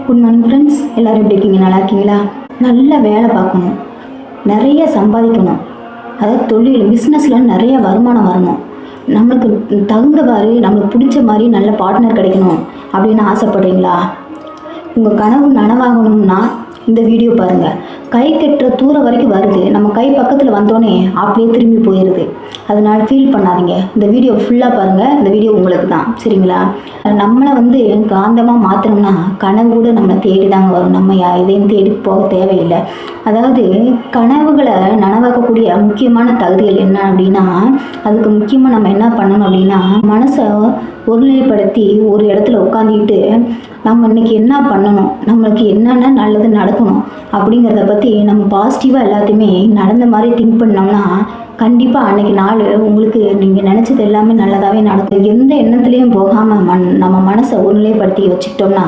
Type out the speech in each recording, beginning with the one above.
Good morning friends, எல்லோரும் எப்படி இருக்கீங்க? நல்லா இருக்கீங்களா? நல்ல வேலை பார்க்கணும், நிறைய சம்பாதிக்கணும், அதாவது தொழில் பிஸ்னஸில் நிறைய வருமானம் வரணும், நம்மளுக்கு தகுந்தவாறு நம்மளுக்கு பிடிச்ச மாதிரி நல்ல பார்ட்னர் கிடைக்கணும் அப்படின்னு ஆசைப்படுறீங்களா? உங்கள் கனவு நனவாகணும்னா இந்த வீடியோ பாருங்கள். கை கட்டுற தூரம் வரைக்கும் வருது, நம்ம கை பக்கத்தில் வந்தோடனே அப்படியே திரும்பி போயிடுது. அதனால் ஃபீல் பண்ணாதீங்க. இந்த வீடியோ ஃபுல்லாக பாருங்கள். இந்த வீடியோ உங்களுக்கு தான், சரிங்களா? நம்மளை காந்தமாக மாற்றணும்னா கனவு கூட நம்மளை தேடி தாங்க வரும். நம்ம இதையும் தேடி போக தேவையில்லை. அதாவது கனவுகளை நனவாக்கக்கூடிய முக்கியமான தகுதிகள் என்ன அப்படின்னா, அதுக்கு முக்கியமாக நம்ம என்ன பண்ணணும் அப்படின்னா, மனசை ஒருநிலைப்படுத்தி ஒரு இடத்துல உட்காந்துக்கிட்டு நம்ம இன்றைக்கி என்ன பண்ணணும், நம்மளுக்கு என்னென்ன நல்லது நடக்கணும் அப்படிங்கிறத பற்றி நம்ம பாசிட்டிவாக எல்லாத்தையுமே நடந்த மாதிரி திங்க் பண்ணோம்னா கண்டிப்பாக அன்றைக்கி நாள் உங்களுக்கு நீங்கள் நினச்சது எல்லாமே நல்லதாகவே நடக்கும். எந்த எண்ணத்துலேயும் போகாமல் நம்ம மனசை ஒருநிலைப்படுத்தி வச்சுக்கிட்டோம்னா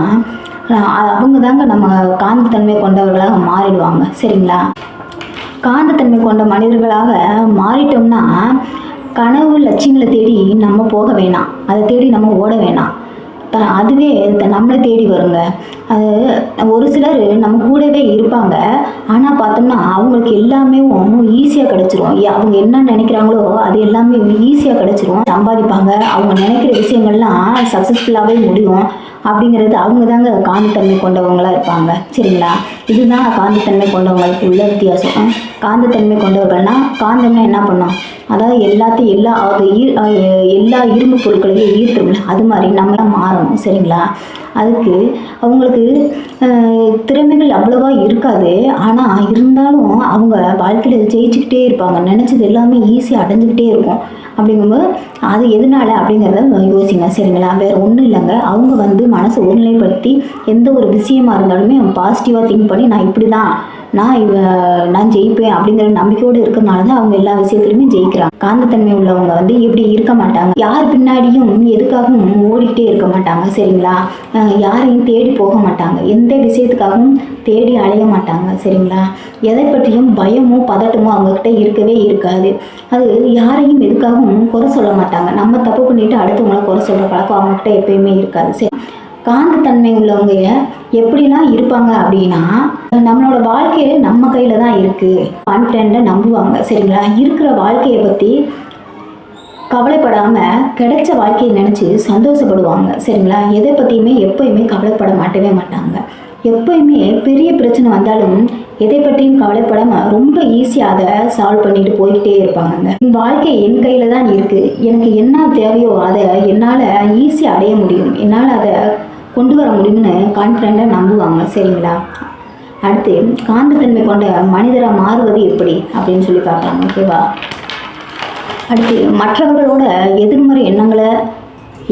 அவங்க தாங்க நம்ம காந்தத்தன்மை கொண்டவர்களாக மாறிடுவாங்க, சரிங்களா? காந்தத்தன்மை கொண்ட மனிதர்களாக மாறிட்டோம்னா கனவு லட்சியங்களை தேடி நம்ம போக வேணாம், அதை தேடி நம்ம ஓட வேணாம், அதுவே நம்மளை தேடி வருங்க. அது ஒரு சிலர் நம்ம கூடவே இருப்பாங்க, ஆனால் பார்த்தோம்னா அவங்களுக்கு எல்லாமே ஈஸியாக கிடச்சிரும். அவங்க என்ன நினைக்கிறாங்களோ அது எல்லாமே ஈஸியாக கிடச்சிரும், சம்பாதிப்பாங்க, அவங்க நினைக்கிற விஷயங்கள்லாம் சக்ஸஸ்ஃபுல்லாகவே முடியும். அப்படிங்கிறது அவங்க தாங்க காந்தத்தன்மை கொண்டவங்களாக இருப்பாங்க, சரிங்களா? இதுதான் காந்தத்தன்மை கொண்டவங்களுக்கு உள்ள வித்தியாசம். காந்தத்தன்மை கொண்டவர்கள்னால் காந்தம்னா என்ன பண்ணோம், அதாவது எல்லாத்தையும் எல்லா இரும்பு பொருட்களையும் ஈர்த்துரும்ல, அது மாதிரி நம்மளாம் மாறணும், சரிங்களா? அதுக்கு அவங்களுக்கு திறமைகள் அவ்வளோவா இருக்காது, ஆனால் இருந்தாலும் அவங்க வாழ்க்கையில் ஜெயிச்சுக்கிட்டே இருப்பாங்க, நினச்சது எல்லாமே ஈஸியாக அடைஞ்சிக்கிட்டே இருக்கும். அப்படிங்கும்போது அது எதனால அப்படிங்கிறத யோசிங்க, சரிங்களா? வேறு ஒன்றும் இல்லைங்க. அவங்க மனசை ஒருநிலைப்படுத்தி எந்த ஒரு விஷயமா இருந்தாலுமே பாசிட்டிவாக திங்க் பண்ணி நான் இப்படி தான் நான் ஜெயிப்பேன் அப்படிங்கிற நம்பிக்கையோடு இருக்கிறனால தான் அவங்க எல்லா விஷயத்துலையுமே ஜெயிக்கிறாங்க. காந்தத்தன்மை உள்ளவங்க எப்படி இருக்க மாட்டாங்க, யார் பின்னாடியும் எதுக்காகவும் ஓடிக்கிட்டே இருக்க மாட்டாங்க, சரிங்களா? யாரையும் தேடி போக மாட்டாங்க, எந்த விஷயத்துக்காகவும் தேடி அலைய மாட்டாங்க, சரிங்களா? எதை பற்றியும் பயமோ பதட்டமோ அவங்கக்கிட்ட இருக்கவே இருக்காது. அது யாரையும் எதுக்காகவும் குறை சொல்ல மாட்டாங்க. நம்ம தப்பு பண்ணிட்டு அடுத்தவங்கள குறை சொல்கிற பழக்கம் அவங்கக்கிட்ட எப்பயுமே இருக்காது, சரி? காந்தத்தன்மை உள்ளவங்க எப்படிலாம் இருப்பாங்க அப்படின்னா, நம்மளோட வாழ்க்கையை நம்ம கையில் தான் இருக்குது, கான்ஃபிடென்ட்டாக நம்புவாங்க, சரிங்களா? இருக்கிற வாழ்க்கையை பற்றி கவலைப்படாமல் கிடைச்ச வாழ்க்கையை நினச்சி சந்தோஷப்படுவாங்க, சரிங்களா? எதை பற்றியுமே எப்போயுமே கவலைப்பட மாட்டவே மாட்டாங்க. எப்போயுமே பெரிய பிரச்சனை வந்தாலும் எதை பற்றியும் கவலைப்படாமல் ரொம்ப ஈஸியாக அதை சால்வ் பண்ணிட்டு போய்கிட்டே இருப்பாங்க. வாழ்க்கை என் கையில் தான் இருக்குது, எனக்கு என்ன தேவையோ அதை என்னால் ஈஸியாக அடைய முடியும், என்னால் அதை கொண்டு வர முடியும்னு கான்ஃபிடென்ட்டாக நம்புவாங்க, சரிங்களா? அடுத்து காந்தத்தன்மை கொண்ட மனிதராக மாறுவது எப்படி அப்படின்னு சொல்லி பார்க்கலாம், ஓகேவா? அடுத்து மற்றவர்களோட எதிர்மறை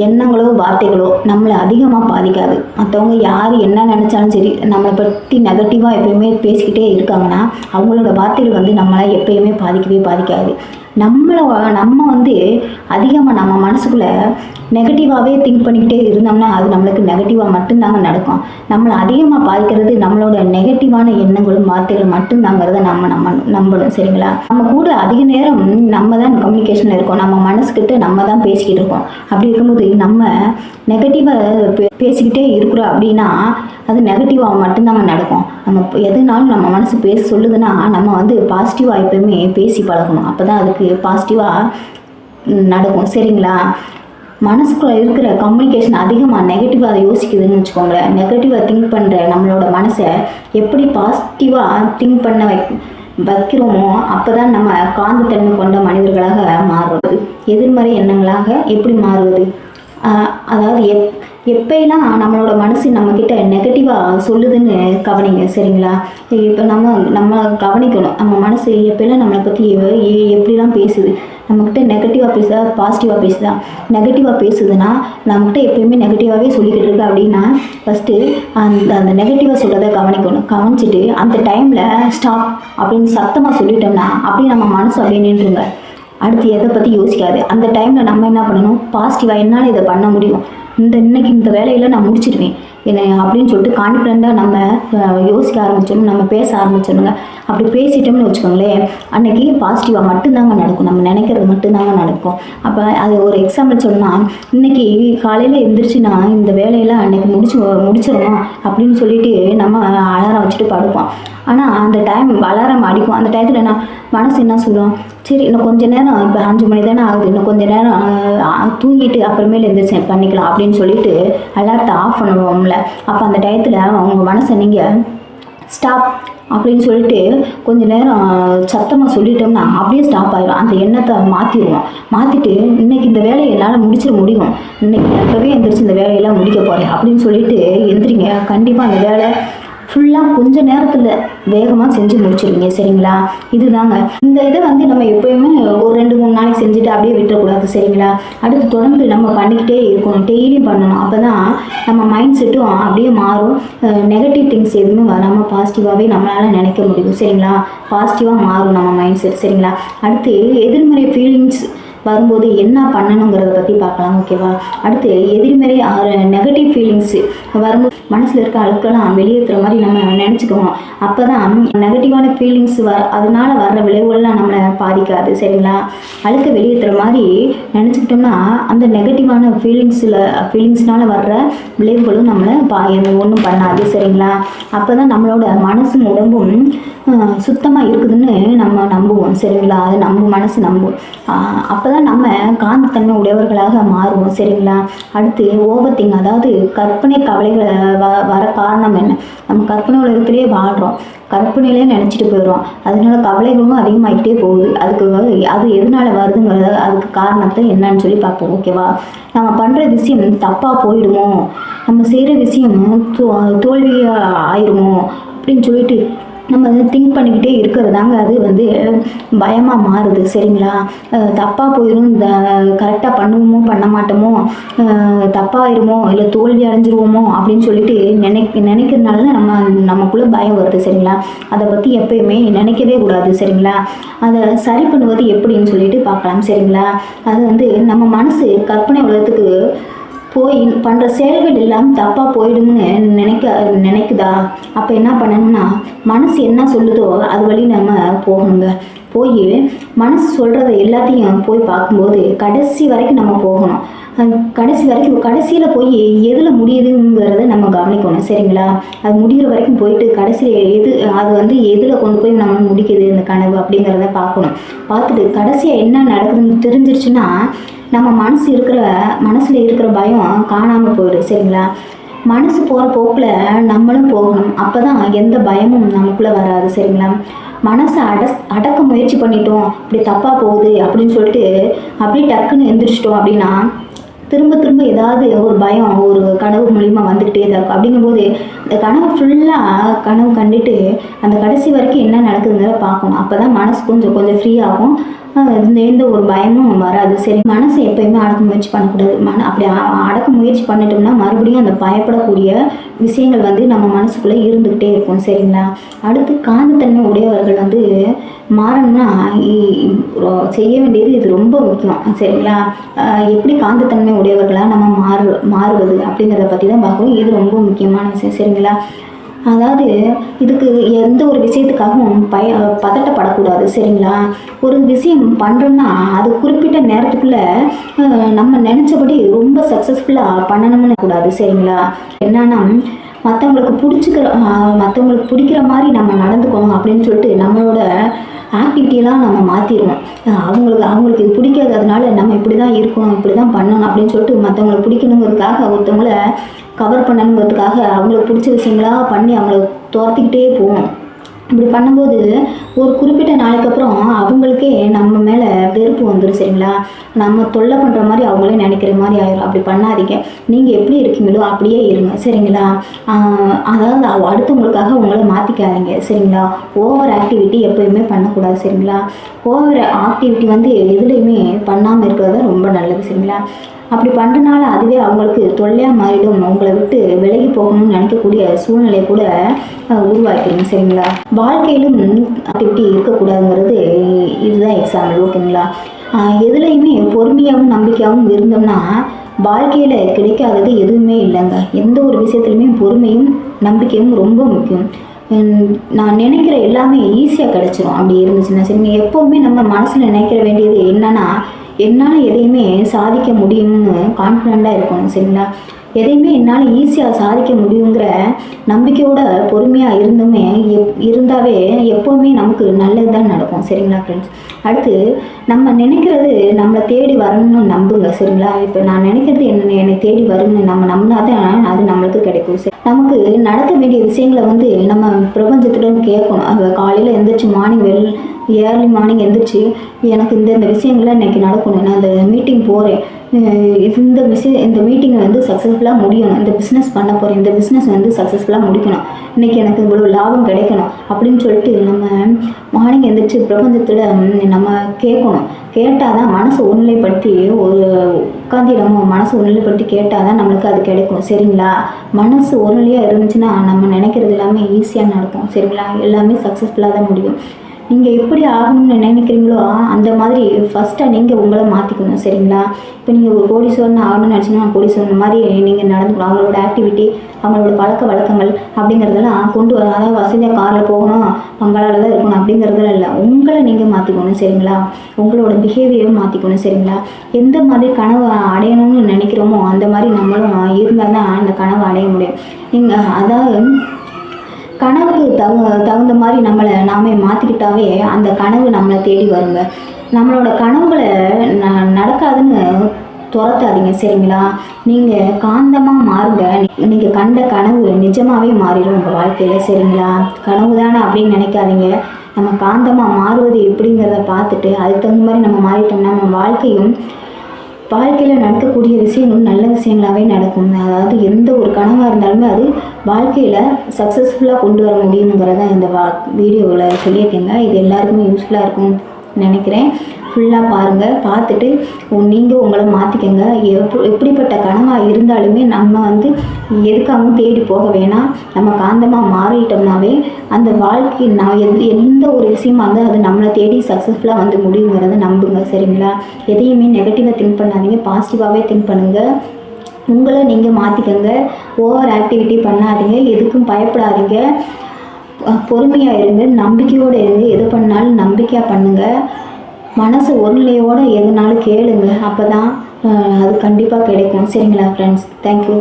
எண்ணங்களோ வார்த்தைகளோ நம்மளை அதிகமாக பாதிக்காது. மற்றவங்க யார் என்ன நினச்சாலும் சரி, நம்மளை பற்றி நெகட்டிவாக எப்பயுமே பேசிக்கிட்டே இருக்காங்கன்னா அவங்களோட வார்த்தைகள் நம்மளை எப்பயுமே பாதிக்காது. நம்ம அதிகமாக நம்ம மனசுக்குள்ளே நெகட்டிவாகவே திங்க் பண்ணிக்கிட்டே இருந்தோம்னா அது நம்மளுக்கு நெகட்டிவாக மட்டும்தாங்க நடக்கும். நம்மளை அதிகமாக பாதிக்கிறது நம்மளோட நெகட்டிவான எண்ணங்களும் வார்த்தைகளும் மட்டும்தாங்கிறத நம்ம நம்பணும், சரிங்களா? நம்ம கூட அதிக நேரம் நம்ம தான் கம்யூனிகேஷனில் இருக்கோம், நம்ம மனசுக்கிட்ட நம்ம தான் பேசிக்கிட்டு இருக்கோம். அப்படி இருக்கும்போது நம்ம நெகட்டிவாக பேசிக்கிட்டே இருக்கிறோம் அப்படின்னா அது நெகட்டிவாக மட்டும்தாங்க நடக்கும். நம்ம எதுனாலும் நம்ம மனசு பேச சொல்லுதுன்னா நம்ம பாசிட்டிவாக எப்பயுமே பேசி பழகணும், அப்போ தான் அதுக்கு பாசிட்டிவாக நடக்கும், சரிங்களா? மனசுக்குள்ளே இருக்கிற கம்யூனிகேஷன் அதிகமாக நெகட்டிவாக யோசிக்குதுன்னு வச்சுக்கோங்களேன். நெகட்டிவாக திங்க் பண்ணுற நம்மளோட மனசை எப்படி பாசிட்டிவாக திங்க் பண்ண வைக்கிறோமோ அப்போ தான் நம்ம காந்தத்தன்மை கொண்ட மனிதர்களாக மாறுவது. எதிர்மறை எண்ணங்களாக எப்படி மாறுவது, அதாவது எப்பெல்லாம் நம்மளோட மனசு நம்மக்கிட்ட நெகட்டிவாக சொல்லுதுன்னு கவனிங்க, சரிங்களா? இப்போ நம்ம கவனிக்கணும், நம்ம மனசு எப்பெல்லாம் நம்மளை பற்றி எப்படிலாம் பேசுது, நம்மக்கிட்ட நெகட்டிவாக பேசுதா பாசிட்டிவாக பேசுதா? நெகட்டிவாக பேசுதுன்னா நம்மக்கிட்ட எப்பயுமே நெகட்டிவாகவே சொல்லிக்கிட்டு இருக்கு அப்படின்னா ஃபஸ்ட்டு அந்த நெகட்டிவாக சொல்கிறத கவனிச்சிட்டு அந்த டைமில் ஸ்டாப் அப்படின்னு சத்தமாக சொல்லிட்டோம்னா அப்படியே நம்ம மனசு அப்படியே நின்றுங்க. அடுத்து எதை பற்றி யோசிக்காது. அந்த டைமில் நம்ம என்ன பண்ணணும், பாசிட்டிவாக என்னால் இதை பண்ண முடியும், இன்னைக்கு இந்த வேலையில் நான் முடிச்சிடுவேன், என்ன அப்படின்னு சொல்லிட்டு கான்ஃபிடெண்ட்டாக நம்ம யோசிக்க ஆரம்பிச்சோம், நம்ம பேச ஆரம்பிச்சோம்ங்க. அப்படி பேசிட்டோம்னு வச்சுக்கோங்களேன், அன்னைக்கு பாசிட்டிவாக மட்டும்தாங்க நடக்கும், நம்ம நினைக்கிறது மட்டும்தாங்க நடக்கும். அப்போ அது ஒரு எக்ஸாம்பிள் சொன்னால், இன்னைக்கு காலையில் எழுந்திரிச்சு நான் இந்த வேலையெல்லாம் அன்னைக்கு முடிச்சிடணும் அப்படின்னு சொல்லிட்டு நம்ம அலாரம் வச்சுட்டு படுப்போம். ஆனால் அந்த டைம் அலாரம் அடிக்கும், அந்த டயத்தில் நான் மனசு என்ன சொல்லுவோம், சரி இன்னும் கொஞ்சம் நேரம், இப்போ 5 மணி தானே ஆகுது, இன்னும் கொஞ்சம் நேரம் தூங்கிட்டு அப்புறமேல எழுந்திரிச்சு பண்ணிக்கலாம் அப்படின்னு சொல்லிட்டு அலாரத்தை ஆஃப் பண்ணுவோம்ல. அப்போ அந்த டயத்தில் அவங்க மனசை நீங்கள் ஸ்டாப் அப்படின்னு சொல்லிட்டு கொஞ்சம் நேரம் சத்தமாக சொல்லிட்டோம்னா அப்படியே ஸ்டாப் ஆகிடும். அந்த எண்ணத்தை மாற்றிட்டு இன்றைக்கி இந்த வேலையை என்னால் முடிச்சிட முடியும், இன்றைக்கி எப்போவே எந்திரிச்சு இந்த வேலையெல்லாம் முடிக்க போகிறேன் அப்படின்னு சொல்லிட்டு எந்திரிங்க. கண்டிப்பாக அந்த வேலை ஃபுல்லாக கொஞ்சம் நேரத்தில் வேகமாக செஞ்சு முடிச்சிடுவீங்க. சரிங்களா? இதுதாங்க. இந்த இதை நம்ம எப்போயுமே ஒரு 2-3 நாளைக்கு செஞ்சுட்டு அப்படியே விட்டுறக்கூடாது. சரிங்களா? அடுத்து தொடர்ந்து நம்ம பண்ணிக்கிட்டே இருக்கணும், டெய்லியும் பண்ணணும். அப்போ தான் நம்ம மைண்ட் செட்டும் அப்படியே மாறும், நெகட்டிவ் திங்ஸ் எதுவுமே வராமல் பாசிட்டிவாகவே நம்மளால் நினைக்க முடியும். சரிங்களா? பாசிட்டிவாக மாறும் நம்ம மைண்ட் செட். சரிங்களா? அடுத்து எதிர்மறை ஃபீலிங்ஸ் வரும்போது என்ன பண்ணணுங்கிறத பற்றி பார்க்கலாம். ஓகேவா? அடுத்து எதிர்மறை நெகட்டிவ் ஃபீலிங்ஸு வரும்போது மனசில் இருக்க அழுக்கெல்லாம் வெளியேற்றுற மாதிரி நம்ம நினச்சிக்குவோம். அப்போ தான் நெகட்டிவான ஃபீலிங்ஸ் அதனால வர்ற விளைவுகள்லாம் நம்மளை பாதிக்காது. சரிங்களா? அழுக்க வெளியேற்றுற மாதிரி நினச்சிக்கிட்டோம்னா அந்த நெகட்டிவான ஃபீலிங்ஸ்னால வர்ற விளைவுகளும் நம்மளை ஒன்றும் பண்ணாது. சரிங்களா? அப்போ தான் நம்மளோட மனசும் உடம்பும் சுத்தமாக இருக்குதுன்னு நம்ம நம்புவோம். சரிங்களா? அது நம்ம மனசு நம்பும். அப்போ தான் நம்ம காந்தத்தன்மை உடையவர்களாக மாறுவோம். சரிங்களா? அடுத்து ஓவர் திங்க், அதாவது கற்பனை கவலைகளை வர காரணம் என்ன? நம்ம கற்பனை உலகத்திலே வாழ்கிறோம், கற்பனையிலே நினச்சிட்டு போயிடுறோம், அதனால கவலைகளும் அதிகமாகிட்டே போகுது. அது எதனால வருதுங்கிறத, அதுக்கு காரணத்தை என்னன்னு சொல்லி பார்ப்போம். ஓகேவா? நம்ம பண்ணுற விஷயம் தப்பாக போயிடுமோ, நம்ம செய்கிற விஷயம் தோல்வியாக ஆயிடுமோ அப்படின்னு சொல்லிட்டு நம்ம திங்க் பண்ணிக்கிட்டே இருக்கிறதாங்க அது பயமாக மாறுது. சரிங்களா? தப்பாக போயிடும், இந்த கரெக்டாக பண்ணுவோமோ பண்ண மாட்டோமோ, தப்பாகிடுமோ இல்லை தோல்வி அடைஞ்சிருவோமோ அப்படின்னு சொல்லிட்டு நினைக்கிறதுனால தான் நமக்குள்ளே பயம் வருது. சரிங்களா? அதை பற்றி எப்பயுமே நினைக்கவே கூடாது. சரிங்களா? அதை சரி பண்ணுவது எப்படின்னு சொல்லிட்டு பார்க்கலாம். சரிங்களா? அது நம்ம மனசு கற்பனை உலகத்துக்கு போய் பண்ணுற செயல்கள் எல்லாம் தப்பாக போயிடும்னு நினைக்குதா? அப்போ என்ன பண்ணணும்னா, மனசு என்ன சொல்லுதோ அது வழி நம்ம போகணுங்க. போய் மனசு சொல்கிறத எல்லாத்தையும் போய் பார்க்கும்போது கடைசி வரைக்கும் நம்ம போகணும். கடைசியில் போய் எதில் முடியுதுங்கிறத நம்ம கவனிக்கணும். சரிங்களா? அது முடிகிற வரைக்கும் போயிட்டு கடைசியில் அது எதில் கொண்டு போய் நம்ம முடிக்குது இந்த கனவு அப்படிங்கிறத பார்க்கணும். பார்த்துட்டு கடைசியாக என்ன நடக்குதுன்னு தெரிஞ்சிருச்சுன்னா நம்ம மனசில் இருக்கிற பயம் காணாமல் போயிடும். சரிங்களா? மனசு போகிற போக்கில் நம்மளும் போகணும். அப்போ தான் எந்த பயமும் நமக்குள்ளே வராது. சரிங்களா? மனசை அடக்க முயற்சி பண்ணிட்டோம், இப்படி தப்பாக போகுது அப்படின்னு சொல்லிட்டு அப்படியே டக்குன்னு எந்திரிச்சிட்டோம் அப்படின்னா திரும்ப ஏதாவது ஒரு பயம் ஒரு கனவு மூலிமா வந்துக்கிட்டே தான் இருக்கும். அப்படிங்கும்போது அந்த கனவு ஃபுல்லாக கனவு கண்டுட்டு அந்த கடைசி வரைக்கும் என்ன நடக்குதுங்கிறத பார்க்கணும். அப்போ தான் மனசு கொஞ்சம் ஃப்ரீ ஆகும், எந்த ஒரு பயமும் வராது. சரி, மனசை எப்பயுமே அடக்க முயற்சி பண்ணக்கூடாது. அப்படி அடக்க முயற்சி பண்ணிட்டோம்னா மறுபடியும் அந்த பயப்படக்கூடிய விஷயங்கள் நம்ம மனசுக்குள்ளே இருந்துக்கிட்டே இருக்கும். சரிங்களா? அடுத்து காந்தத்தன்மை உடையவர்கள் மாறணும்னா செய்ய வேண்டியது இது ரொம்ப முக்கியம். சரிங்களா? எப்படி காந்தத்தன்மை உடையவர்களாக நம்ம மாறுவது அப்படிங்கிறத பற்றி தான் பார்க்கணும். இது ரொம்ப முக்கியமான விஷயம். சரிங்களா? அதாவது இதுக்கு எந்த ஒரு விஷயத்துக்காகவும் பதட்டப்படக்கூடாது. சரிங்களா? ஒரு விஷயம் பண்ணுறோன்னா அது குறிப்பிட்ட நேரத்துக்குள்ளே நம்ம நினச்சபடி ரொம்ப சக்ஸஸ்ஃபுல்லாக பண்ணணும்னு கூடாது. சரிங்களா? என்னன்னா மற்றவங்களுக்கு பிடிக்கிற மாதிரி நம்ம நடந்துக்கணும் அப்படின்னு சொல்லிட்டு நம்மளோட ஆக்டிவிட்டியெல்லாம் நம்ம மாற்றிடுவோம். அவங்களுக்கு இது பிடிக்காது, அதனால நம்ம இப்படி தான் இருக்கணும், இப்படி தான் பண்ணணும் அப்படின்னு சொல்லிட்டு மற்றவங்களுக்கு பிடிக்கணுங்கிறதுக்காக ஒருத்தவங்கள கவர் பண்ணணுங்கிறதுக்காக அவங்களுக்கு பிடிச்ச விஷயங்களாக பண்ணி அவங்கள துரத்திக்கிட்டே போவோம். இப்படி பண்ணும்போது ஒரு குறிப்பிட்ட நாளைக்கு அப்புறம் அவங்களுக்கே நம்ம மேலே வெறுப்பு வந்துடும். சரிங்களா? நம்ம தொல்லை பண்ணுற மாதிரி அவங்களே நினைக்கிற மாதிரி ஆயிடும். அப்படி பண்ணாதீங்க. நீங்கள் எப்படி இருக்கீங்களோ அப்படியே இருங்க. சரிங்களா? அதாவது அடுத்தவங்களுக்காக உங்களை மாற்றிக்காதீங்க. சரிங்களா? ஓவர் ஆக்டிவிட்டி எப்போயுமே பண்ணக்கூடாது. சரிங்களா? ஓவர் ஆக்டிவிட்டி எதுலேயுமே பண்ணாமல் இருக்கிறது ரொம்ப நல்லது. சரிங்களா? அப்படி பண்ணுறனால அதுவே அவங்களுக்கு தொல்லையாக மாறிடும். உங்களை விட்டு விலகி போகணும்னு நினைக்கக்கூடிய சூழ்நிலையை கூட உருவாக்கிடுங்க. சரிங்களா? வாழ்க்கையிலும் ஆக்டிவிட்டி இருக்கக்கூடாதுங்கிறது இதுதான் எக்ஸாம்பிள். ஓகேங்களா? எதுலேயுமே பொறுமையாகவும் நம்பிக்கையாகவும் இருந்தோம்னா வாழ்க்கையில் கிடைக்காதது எதுவுமே இல்லைங்க. எந்த ஒரு விஷயத்துலையுமே பொறுமையும் நம்பிக்கையும் ரொம்ப முக்கியம். நான் நினைக்கிற எல்லாமே ஈஸியாக கிடச்சிரும் அப்படி இருந்துச்சுன்னா சரிங்க. எப்போவுமே நம்ம மனசில் நினைக்கிற வேண்டியது என்னன்னா, என்னால் எதையுமே சாதிக்க முடியும்னு கான்ஃபிடெண்ட்டாக இருக்கணும் சரிங்களா. எதையுமே என்னால் ஈஸியாக சாதிக்க முடியுங்கிற நம்பிக்கையோட பொறுமையாக இருந்தாவே எப்போவுமே நமக்கு நல்லது தான் நடக்கும் சரிங்களா ஃப்ரெண்ட்ஸ். அடுத்து நம்ம நினைக்கிறது நம்மளை தேடி வரணும்னு நம்புங்க சரிங்களா. இப்போ நான் நினைக்கிறது என்னை தேடி வரும்னு நம்ம நம்பினாதான் அது நம்மளுக்கு கிடைக்கும் சரி. நமக்கு நடக்க வேண்டிய விஷயங்களை நம்ம பிரபஞ்சத்துடன் கேட்கணும். அது காலையில் எந்திரிச்சு ஏர்லி மார்னிங் எந்திரிச்சு எனக்கு இந்த விஷயங்கள்லாம் இன்றைக்கி நடக்கணும், நான் இந்த மீட்டிங் போகிறேன், இந்த மீட்டிங்கை சக்ஸஸ்ஃபுல்லாக முடியணும், இந்த பிஸ்னஸ் பண்ண போகிறேன், இந்த பிஸ்னஸ் சக்ஸஸ்ஃபுல்லாக முடிக்கணும், இன்றைக்கி எனக்கு இவ்வளோ லாபம் கிடைக்கணும் அப்படின்னு சொல்லிட்டு நம்ம மார்னிங் எந்திரிச்சு பிரபஞ்சத்தில் நம்ம கேட்கணும். கேட்டால் தான் மனசை ஒருநிலைப்படுத்தி உட்காந்து மனசை ஒருநிலைப்படுத்தி கேட்டால் தான் நம்மளுக்கு அது கிடைக்கும் சரிங்களா. மனசு ஒருநிலையாக இருந்துச்சுன்னா நம்ம நினைக்கிறது எல்லாமே ஈஸியாக நடக்கும் சரிங்களா. எல்லாமே சக்ஸஸ்ஃபுல்லாக தான் முடியும். நீங்கள் எப்படி ஆகணும்னு நினைக்கிறீங்களோ அந்த மாதிரி ஃபஸ்ட்டாக நீங்கள் உங்களை மாற்றிக்கணும் சரிங்களா. இப்போ நீங்கள் ஒரு கோடீஸ்வரன் ஆகணும்னு நினச்சிங்கன்னா கோடீஸ்வரன் மாதிரி நீங்கள் நடந்துக்கணும். அவங்களோட ஆக்டிவிட்டி, அவங்களோட பழக்க வழக்கங்கள் அப்படிங்கிறதெல்லாம் கொண்டு வரும். அதாவது வசதியாக காரில் போகணும், பங்களால் தான் இருக்கணும் அப்படிங்கிறதெல்லாம் இல்லை. உங்களை நீங்கள் மாற்றிக்கணும் சரிங்களா. உங்களோட பிஹேவியரும் மாற்றிக்கணும் சரிங்களா. எந்த மாதிரி கனவு அடையணும்னு நினைக்கிறோமோ அந்த மாதிரி நம்மளும் இருந்தால் தான் அந்த கனவை அடைய முடியும். நீங்கள் அதாவது கனவுக்கு தகுந்த மாதிரி நம்மளை நாமே மாற்றிக்கிட்டாவே அந்த கனவு நம்மளை தேடி வருங்க. நம்மளோட கனவுகளை நடக்காதுன்னு துரத்தாதீங்க சரிங்களா. நீங்கள் காந்தமாக மாறுங்க. நீங்கள் கண்ட கனவு நிஜமாகவே மாறிடும் உங்கள் வாழ்க்கையில் சரிங்களா. கனவு தானே அப்படின்னு நினைக்காதீங்க. நம்ம காந்தமாக மாறுவது எப்படிங்கிறத பார்த்துட்டு அதுக்கு தகுந்த மாதிரி நம்ம மாறிட்டோம்னா நம்ம வாழ்க்கையில் நடக்கக்கூடிய விஷயங்களும் நல்ல விஷயங்களாகவே நடக்கும். அதாவது எந்த ஒரு கனவாக இருந்தாலுமே அது வாழ்க்கையில் சக்ஸஸ்ஃபுல்லாக கொண்டு வர முடியுங்கிறத இந்த வீடியோவில் சொல்லியிருக்கேங்க. இது எல்லாருக்குமே யூஸ்ஃபுல்லாக இருக்கும்னு நினைக்கிறேன். ஃபுல்லாக பாருங்கள். பார்த்துட்டு நீங்கள் உங்களை மாற்றிக்கங்க. எப்படிப்பட்ட கனவாக இருந்தாலுமே நம்ம எதுக்காகவும் தேடி போக வேணாம். நம்ம காந்தமாக மாறிட்டோம்னாவே அந்த வாழ்க்கை எந்த ஒரு விஷயமா இருந்தால் அது நம்மளை தேடி சக்ஸஸ்ஃபுல்லாக முடியுங்கிறத நம்புங்க சரிங்களா. எதையுமே நெகட்டிவாக திங்க் பண்ணாதீங்க, பாசிட்டிவாகவே திங்க் பண்ணுங்கள். உங்களை நீங்கள் மாற்றிக்கங்க. ஓவர் ஆக்டிவிட்டி பண்ணாதீங்க, எதுக்கும் பயப்படாதீங்க, பொறுமையாக இருங்க, நம்பிக்கையோடு இருங்க. எது பண்ணாலும் நம்பிக்கையாக பண்ணுங்கள். மனசு ஒருநிலையோடு எதுனாலும் கேளுங்க. அப்போ தான் அது கண்டிப்பாக கிடைக்கும் சரிங்களா ஃப்ரெண்ட்ஸ். தேங்க்யூ.